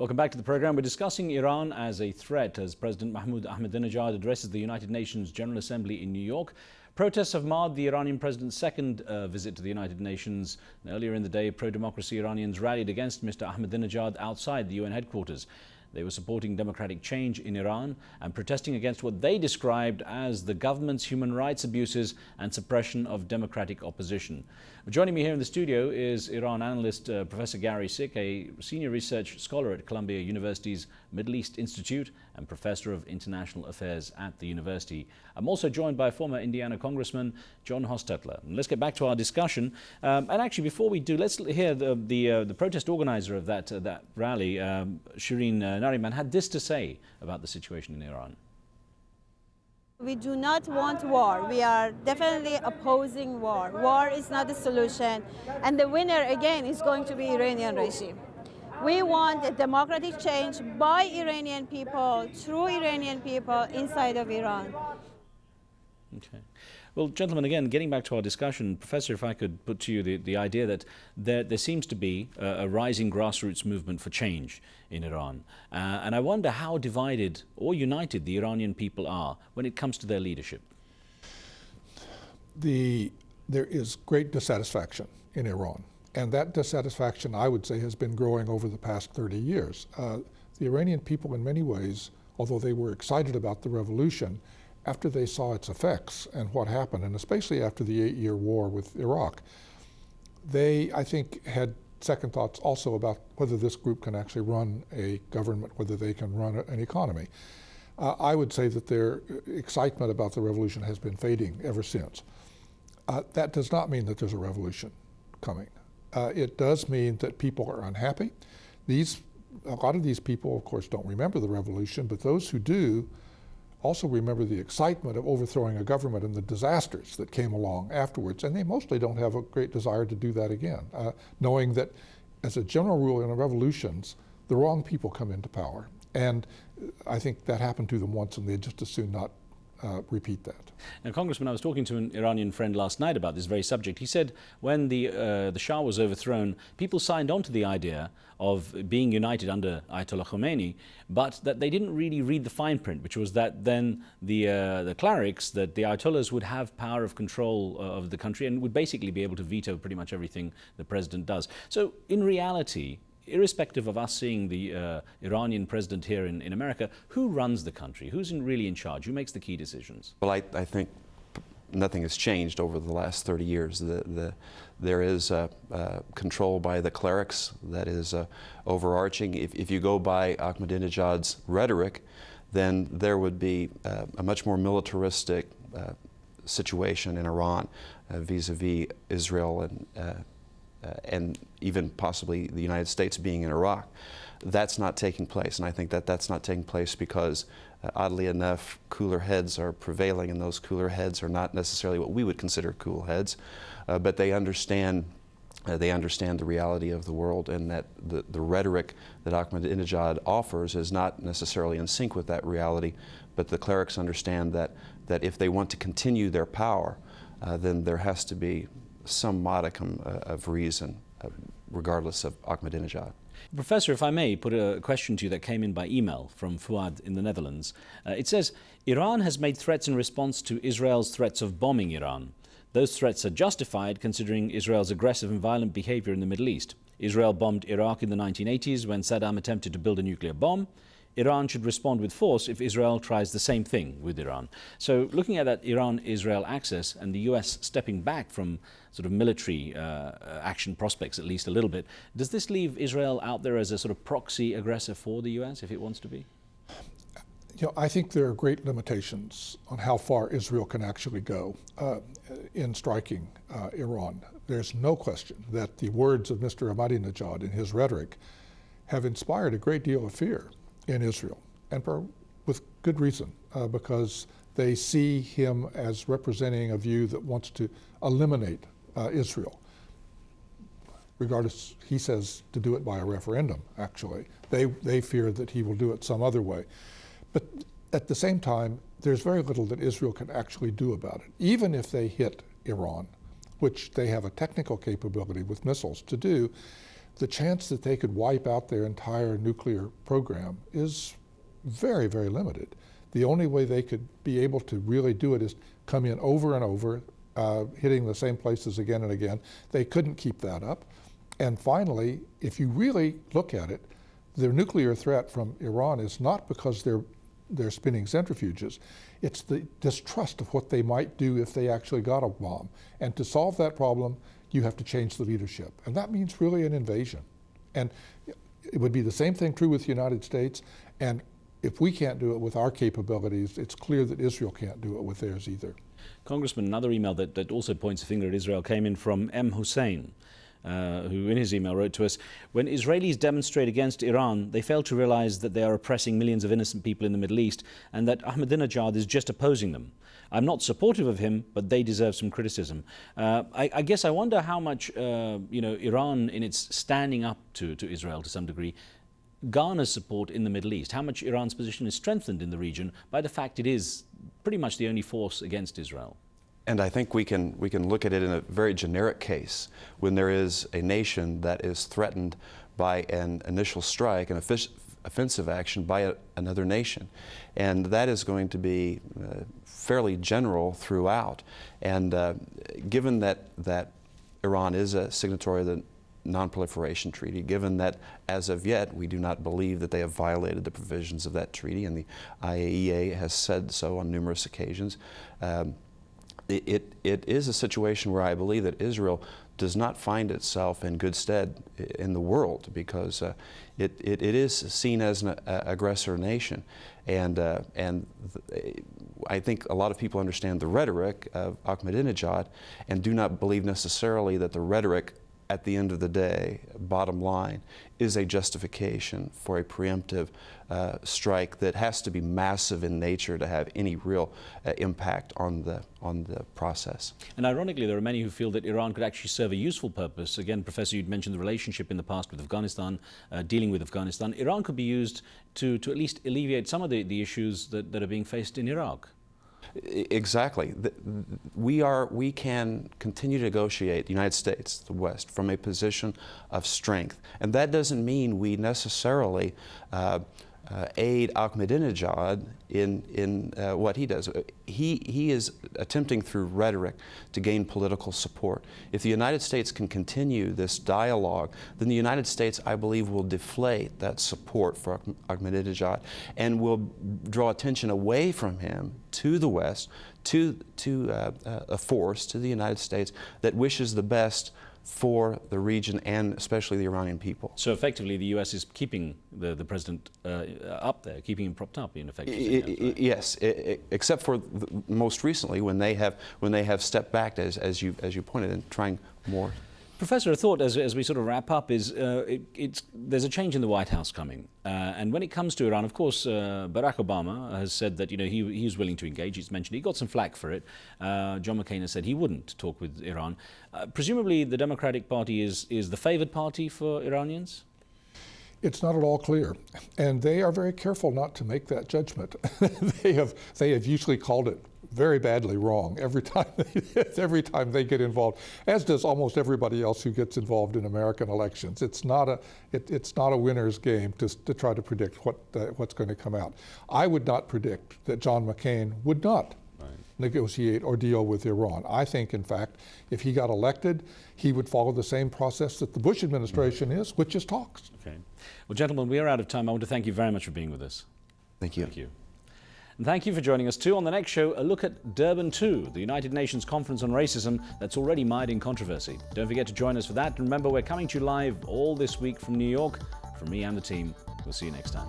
Welcome back to the program. We're discussing Iran as a threat as President Mahmoud Ahmadinejad addresses the United Nations General Assembly in New York. Protests have marred the Iranian president's second visit to the United Nations. And earlier in the day, pro-democracy Iranians rallied against Mr. Ahmadinejad outside the UN headquarters. They were supporting democratic change in Iran and protesting against what they described as the government's human rights abuses and suppression of democratic opposition. Joining me here in the studio is Iran analyst Professor Gary Sick, a senior research scholar at Columbia University's Middle East Institute and professor of international affairs at the university. I'm also joined by former Indiana Congressman John Hostetler. And let's get back to our discussion. And actually, before we do, let's hear the protest organizer of that rally, Shireen Nariman, had this to say about the situation in Iran. We do not want war. We are definitely opposing war. War is not the solution. And the winner, again, is going to be Iranian regime. We want a democratic change by Iranian people, through Iranian people, inside of Iran. Okay. Well, gentlemen, again, getting back to our discussion, Professor, if I could put to you the idea that there seems to be a rising grassroots movement for change in Iran. And I wonder how divided or united the Iranian people are when it comes to their leadership. There is great dissatisfaction in Iran. And that dissatisfaction, I would say, has been growing over the past 30 years. The Iranian people, in many ways, although they were excited about the revolution, after they saw its effects and what happened, and especially after the 8-year war with Iraq, they, I think, had second thoughts also about whether this group can actually run a government, whether they can run an economy. I would say that their excitement about the revolution has been fading ever since. That does not mean that there's a revolution coming. It does mean that people are unhappy. A lot of these people, of course, don't remember the revolution, but those who do also remember the excitement of overthrowing a government and the disasters that came along afterwards. And they mostly don't have a great desire to do that again, knowing that as a general rule in revolutions, the wrong people come into power. And I think that happened to them once and they'd just as soon not repeat that. Now, Congressman, I was talking to an Iranian friend last night about this very subject. He said when the Shah was overthrown, people signed on to the idea of being united under Ayatollah Khomeini, but that they didn't really read the fine print, which was that then the clerics, that the Ayatollahs would have power of control of the country and would basically be able to veto pretty much everything the president does. So in reality, irrespective of us seeing the Iranian president here in America, who runs the country? Who's really in charge? Who makes the key decisions? Well, I think nothing has changed over the last 30 years. There is control by the clerics that is overarching. If you go by Ahmadinejad's rhetoric, then there would be a much more militaristic situation in Iran vis-a-vis Israel and even possibly the United States being in Iraq. That's not taking place, and I think that that's not taking place because, oddly enough, cooler heads are prevailing, and those cooler heads are not necessarily what we would consider cool heads, but they understand the reality of the world, and that the rhetoric that Ahmadinejad offers is not necessarily in sync with that reality, but the clerics understand that if they want to continue their power, then there has to be some modicum of reason, regardless of Ahmadinejad. Professor, if I may put a question to you that came in by email from Fuad in the Netherlands. It says, Iran has made threats in response to Israel's threats of bombing Iran. Those threats are justified considering Israel's aggressive and violent behavior in the Middle East. Israel bombed Iraq in the 1980s when Saddam attempted to build a nuclear bomb. Iran should respond with force if Israel tries the same thing with Iran. So looking at that Iran-Israel axis and the US stepping back from sort of military action prospects, at least a little bit, does this leave Israel out there as a sort of proxy aggressor for the US if it wants to be? You know, I think there are great limitations on how far Israel can actually go in striking Iran. There's no question that the words of Mr. Ahmadinejad in his rhetoric have inspired a great deal of fear in Israel, and with good reason, because they see him as representing a view that wants to eliminate Israel. Regardless, he says to do it by a referendum, actually. They fear that he will do it some other way. But at the same time, there's very little that Israel can actually do about it. Even if they hit Iran, which they have a technical capability with missiles to do, the chance that they could wipe out their entire nuclear program is very, very limited. The only way they could be able to really do it is come in over and over, hitting the same places again and again. They couldn't keep that up. And finally, if you really look at it, the nuclear threat from Iran is not because they're spinning centrifuges. It's the distrust of what they might do if they actually got a bomb. And to solve that problem, you have to change the leadership. And that means really an invasion. And it would be the same thing true with the United States. And if we can't do it with our capabilities, it's clear that Israel can't do it with theirs either. Congressman, another email that also points a finger at Israel came in from M. Hussein, who in his email wrote to us, when Israelis demonstrate against Iran, they fail to realize that they are oppressing millions of innocent people in the Middle East and that Ahmadinejad is just opposing them. I'm not supportive of him, but they deserve some criticism. I guess I wonder how much Iran, in its standing up to Israel to some degree, garners support in the Middle East. How much Iran's position is strengthened in the region by the fact it is pretty much the only force against Israel. And I think we can look at it in a very generic case when there is a nation that is threatened by an initial strike, an offensive action by another nation. And that is going to be fairly general throughout. And given that Iran is a signatory of the Non-Proliferation Treaty, given that as of yet we do not believe that they have violated the provisions of that treaty, and the IAEA has said so on numerous occasions, it is a situation where I believe that Israel does not find itself in good stead in the world, because it is seen as an aggressor nation. And I think a lot of people understand the rhetoric of Ahmadinejad and do not believe necessarily that the rhetoric at the end of the day, bottom line, is a justification for a preemptive strike that has to be massive in nature to have any real impact on the process. And ironically, there are many who feel that Iran could actually serve a useful purpose. Again, Professor, you'd mentioned the relationship in the past with Afghanistan, dealing with Afghanistan. Iran could be used to at least alleviate some of the issues that are being faced in Iraq. Exactly. We can continue to negotiate, the United States, the West, from a position of strength. And that doesn't mean we necessarily aid Ahmadinejad in what he does. He is attempting through rhetoric to gain political support. If the United States can continue this dialogue, then the United States, I believe, will deflate that support for Ahmadinejad and will draw attention away from him to the West, to a force, to the United States that wishes the best for the region and especially the Iranian people. So effectively the US is keeping the president up there, keeping him propped up in effect. Yes, except for most recently when they have stepped back, as you pointed, and trying more. Professor, a thought as we sort of wrap up is there's a change in the White House coming. And when it comes to Iran, of course, Barack Obama has said that he's willing to engage. He's mentioned he got some flack for it. John McCain has said he wouldn't talk with Iran. Presumably the Democratic Party is the favored party for Iranians? It's not at all clear. And they are very careful not to make that judgment. They have usually called it very badly wrong every time they get involved, as does almost everybody else who gets involved in American elections. It's not a winner's game to try to predict what's going to come out. I would not predict that John McCain would not negotiate or deal with Iran. I think, in fact, if he got elected, he would follow the same process that the Bush administration is, which is talks. Okay. Well, gentlemen, we are out of time. I want to thank you very much for being with us. Thank you. Thank you. And thank you for joining us too. On the next show, a look at Durban 2, the United Nations Conference on Racism that's already mired in controversy. Don't forget to join us for that. And remember, we're coming to you live all this week from New York. From me and the team, we'll see you next time.